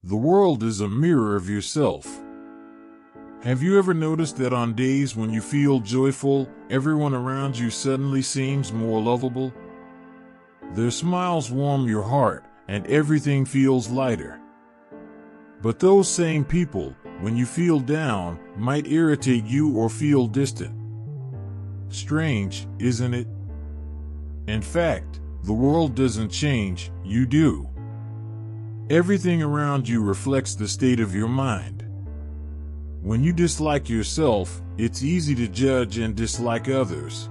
The world is a mirror of yourself. Have you ever noticed that on days when you feel joyful, everyone around you suddenly seems more lovable? Their smiles warm your heart, and everything feels lighter. But those same people, when you feel down, might irritate you or feel distant. Strange, isn't it? In fact, the world doesn't change, you do. Everything around you reflects the state of your mind. When you dislike yourself, it's easy to judge and dislike others.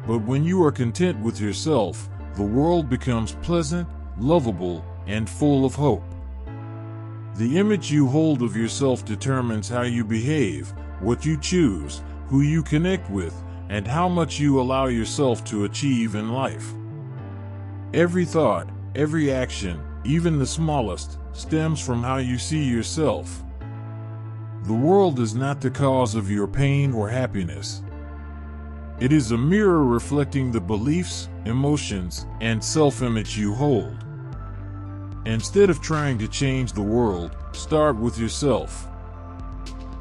But when you are content with yourself, the world becomes pleasant, lovable, and full of hope. The image you hold of yourself determines how you behave, what you choose, who you connect with, and how much you allow yourself to achieve in life. Every thought, every action, even the smallest, stems from how you see yourself. The world is not the cause of your pain or happiness. It is a mirror reflecting the beliefs, emotions, and self-image you hold. Instead of trying to change the world, start with yourself.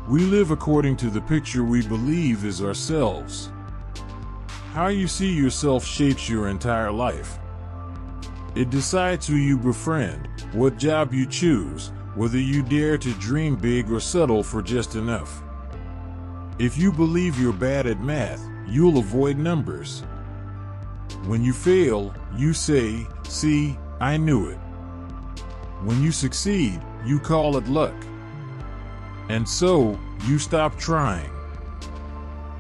We live according to the picture we believe is ourselves. How you see yourself shapes your entire life. It decides who you befriend, what job you choose, whether you dare to dream big or settle for just enough. If you believe you're bad at math, you'll avoid numbers. When you fail, you say, "See, I knew it." When you succeed, you call it luck. And so, you stop trying.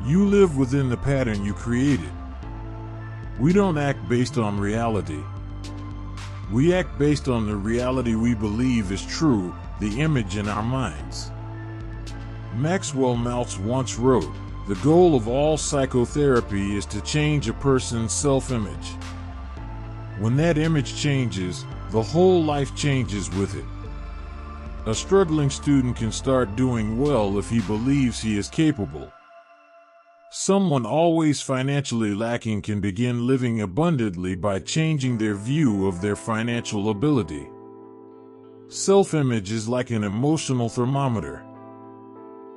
You live within the pattern you created. We don't act based on reality. We act based on the reality we believe is true, the image in our minds. Maxwell Maltz once wrote, "The goal of all psychotherapy is to change a person's self-image. When that image changes, the whole life changes with it." A struggling student can start doing well if he believes he is capable. Someone always financially lacking can begin living abundantly by changing their view of their financial ability. Self-image is like an emotional thermometer.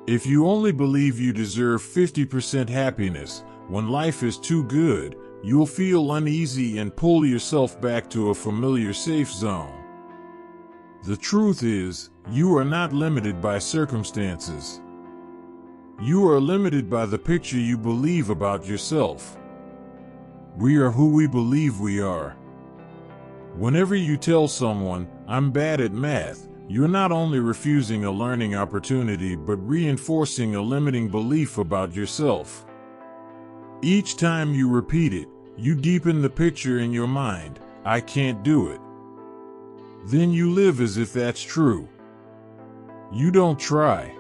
If you only believe you deserve 50% happiness, when life is too good, you'll feel uneasy and pull yourself back to a familiar safe zone. The truth is, you are not limited by circumstances. You are limited by the picture you believe about yourself. We are who we believe we are. Whenever you tell someone, "I'm bad at math," you're not only refusing a learning opportunity but reinforcing a limiting belief about yourself. Each time you repeat it, you deepen the picture in your mind, "I can't do it." Then you live as if that's true. You don't try.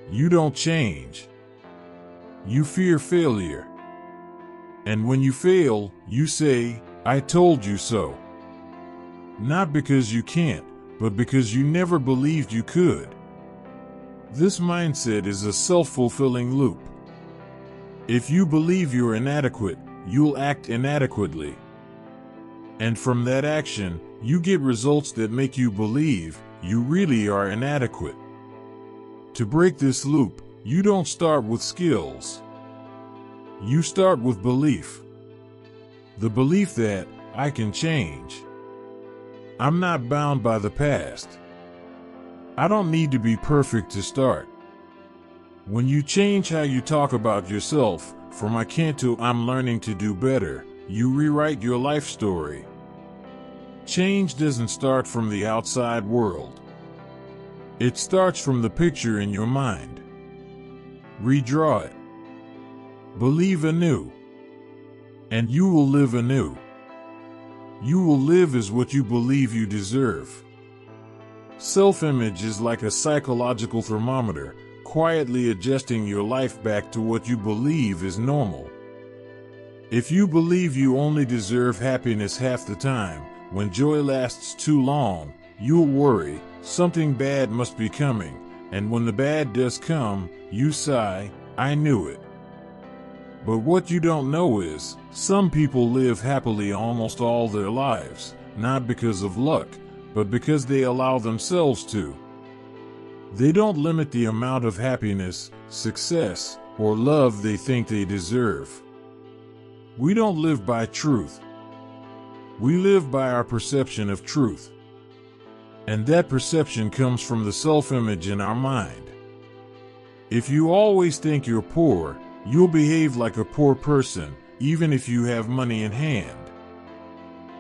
You don't change. You fear failure. And when you fail, you say, "I told you so." Not because you can't, but because you never believed you could. This mindset is a self-fulfilling loop. If you believe you're inadequate, you'll act inadequately. And from that action, you get results that make you believe you really are inadequate. To break this loop, you don't start with skills. You start with belief. The belief that I can change. I'm not bound by the past. I don't need to be perfect to start. When you change how you talk about yourself, from "I can't" to "I'm learning to do better," you rewrite your life story. Change doesn't start from the outside world. It starts from the picture in your mind. Redraw it. Believe anew. And you will live anew. You will live as what you believe you deserve. Self-image is like a psychological thermometer, quietly adjusting your life back to what you believe is normal. If you believe you only deserve happiness half the time, when joy lasts too long, you'll worry, something bad must be coming, and when the bad does come, you sigh, "I knew it." But what you don't know is, some people live happily almost all their lives, not because of luck, but because they allow themselves to. They don't limit the amount of happiness, success, or love they think they deserve. We don't live by truth. We live by our perception of truth. And that perception comes from the self-image in our mind. If you always think you're poor, you'll behave like a poor person, even if you have money in hand.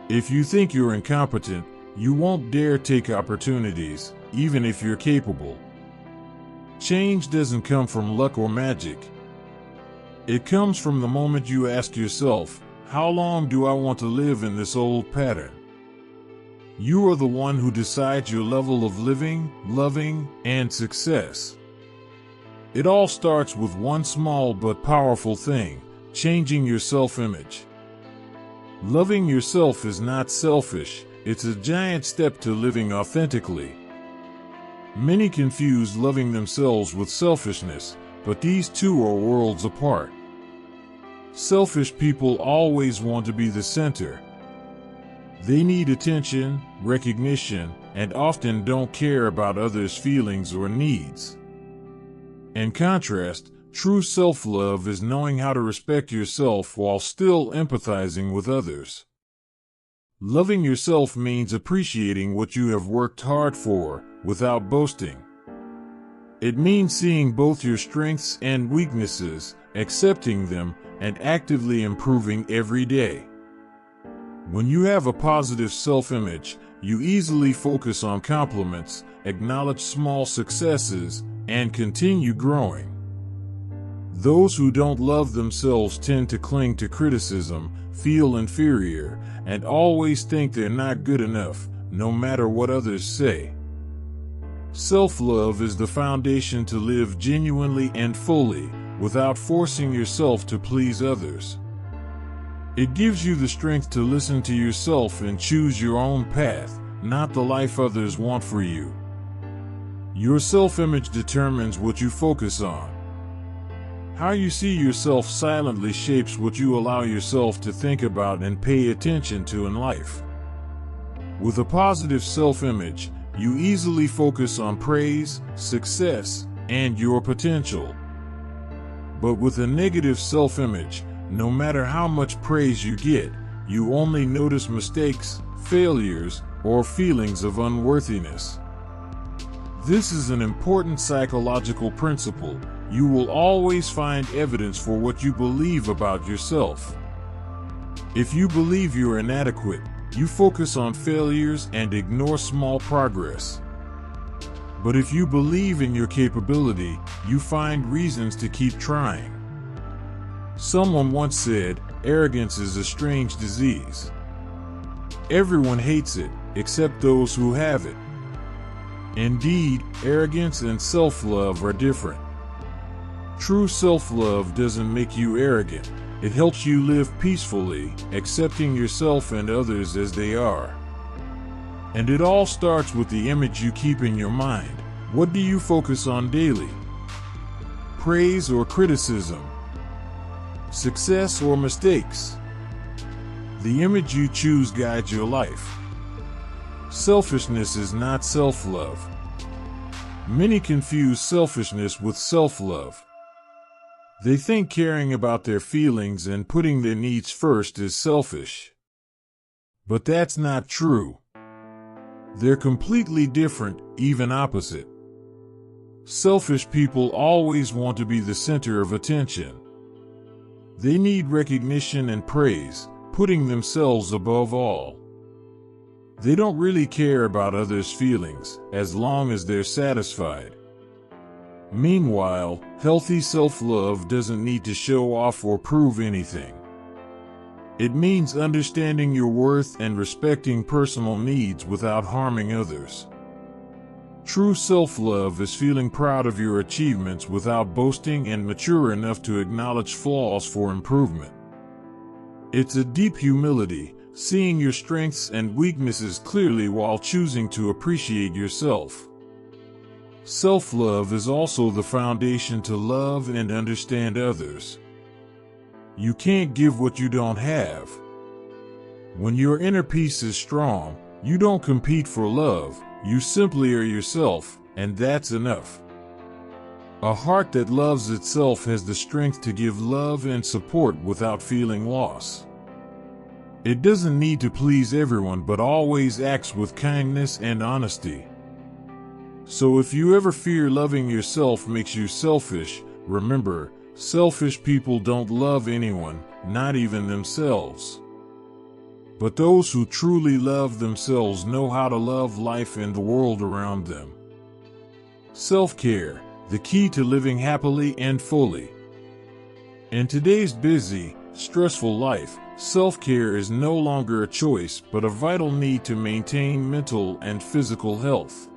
If you think you're incompetent, you won't dare take opportunities, even if you're capable. Change doesn't come from luck or magic. It comes from the moment you ask yourself, how long do I want to live in this old pattern? You are the one who decides your level of living, loving, and success. It all starts with one small but powerful thing: changing your self-image. Loving yourself is not selfish, it's a giant step to living authentically. Many confuse loving themselves with selfishness, but these two are worlds apart. Selfish people always want to be the center. They need attention, recognition, and often don't care about others' feelings or needs. In contrast, true self-love is knowing how to respect yourself while still empathizing with others. Loving yourself means appreciating what you have worked hard for, without boasting. It means seeing both your strengths and weaknesses, accepting them, and actively improving every day. When you have a positive self-image, you easily focus on compliments, acknowledge small successes, and continue growing. Those who don't love themselves tend to cling to criticism, feel inferior, and always think they're not good enough, no matter what others say. Self-love is the foundation to live genuinely and fully, without forcing yourself to please others. It gives you the strength to listen to yourself and choose your own path, not the life others want for you. Your self-image determines what you focus on. How you see yourself silently shapes what you allow yourself to think about and pay attention to in life. With a positive self-image, you easily focus on praise, success, and your potential. But with a negative self-image, no matter how much praise you get, you only notice mistakes, failures, or feelings of unworthiness. This is an important psychological principle. You will always find evidence for what you believe about yourself. If you believe you're inadequate, you focus on failures and ignore small progress. But if you believe in your capability, you find reasons to keep trying. Someone once said, arrogance is a strange disease. Everyone hates it, except those who have it. Indeed, arrogance and self-love are different. True self-love doesn't make you arrogant. It helps you live peacefully, accepting yourself and others as they are. And it all starts with the image you keep in your mind. What do you focus on daily? Praise or criticism? Success or mistakes? The image you choose guides your life. Selfishness is not self-love. Many confuse selfishness with self-love. They think caring about their feelings and putting their needs first is selfish. But that's not true. They're completely different, even opposite. Selfish people always want to be the center of attention. They need recognition and praise, putting themselves above all. They don't really care about others' feelings, as long as they're satisfied. Meanwhile, healthy self-love doesn't need to show off or prove anything. It means understanding your worth and respecting personal needs without harming others. True self-love is feeling proud of your achievements without boasting and mature enough to acknowledge flaws for improvement. It's a deep humility, seeing your strengths and weaknesses clearly while choosing to appreciate yourself. Self-love is also the foundation to love and understand others. You can't give what you don't have. When your inner peace is strong, You don't compete for love, you simply are yourself, and that's enough. A heart that loves itself has the strength to give love and support without feeling loss. It doesn't need to please everyone but always acts with kindness and honesty. So if you ever fear loving yourself makes you selfish, remember, selfish people don't love anyone, not even themselves. But those who truly love themselves know how to love life and the world around them. Self-care, the key to living happily and fully. In today's busy, stressful life, self-care is no longer a choice but a vital need to maintain mental and physical health.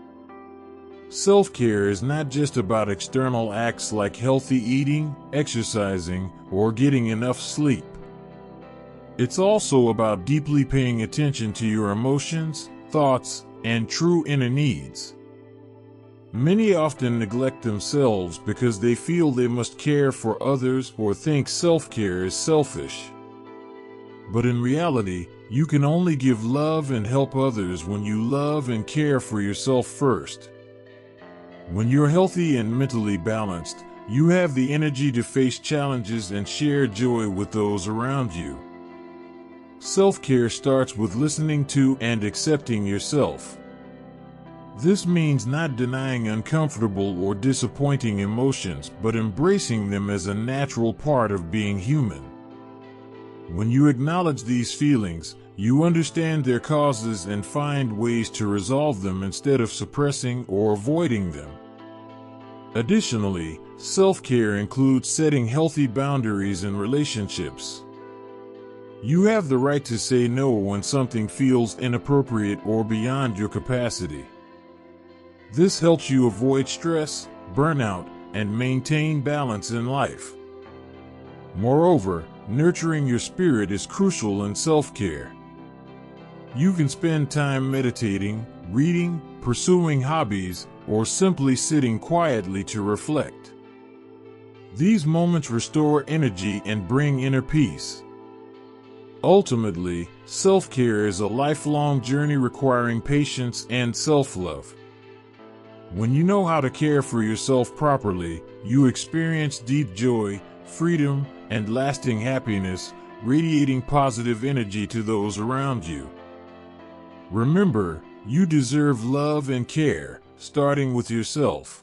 Self-care is not just about external acts like healthy eating, exercising, or getting enough sleep. It's also about deeply paying attention to your emotions, thoughts, and true inner needs. Many often neglect themselves because they feel they must care for others or think self-care is selfish. But in reality, you can only give love and help others when you love and care for yourself first. When you're healthy and mentally balanced, you have the energy to face challenges and share joy with those around you. Self-care starts with listening to and accepting yourself. This means not denying uncomfortable or disappointing emotions, but embracing them as a natural part of being human. When you acknowledge these feelings, you understand their causes and find ways to resolve them instead of suppressing or avoiding them. Additionally, self-care includes setting healthy boundaries in relationships. You have the right to say no when something feels inappropriate or beyond your capacity. This helps you avoid stress, burnout, and maintain balance in life. Moreover, nurturing your spirit is crucial in self-care. You can spend time meditating, reading, pursuing hobbies, or simply sitting quietly to reflect. These moments restore energy and bring inner peace. Ultimately, self-care is a lifelong journey requiring patience and self-love. When you know how to care for yourself properly, you experience deep joy, freedom, and lasting happiness, radiating positive energy to those around you. Remember, you deserve love and care, starting with yourself.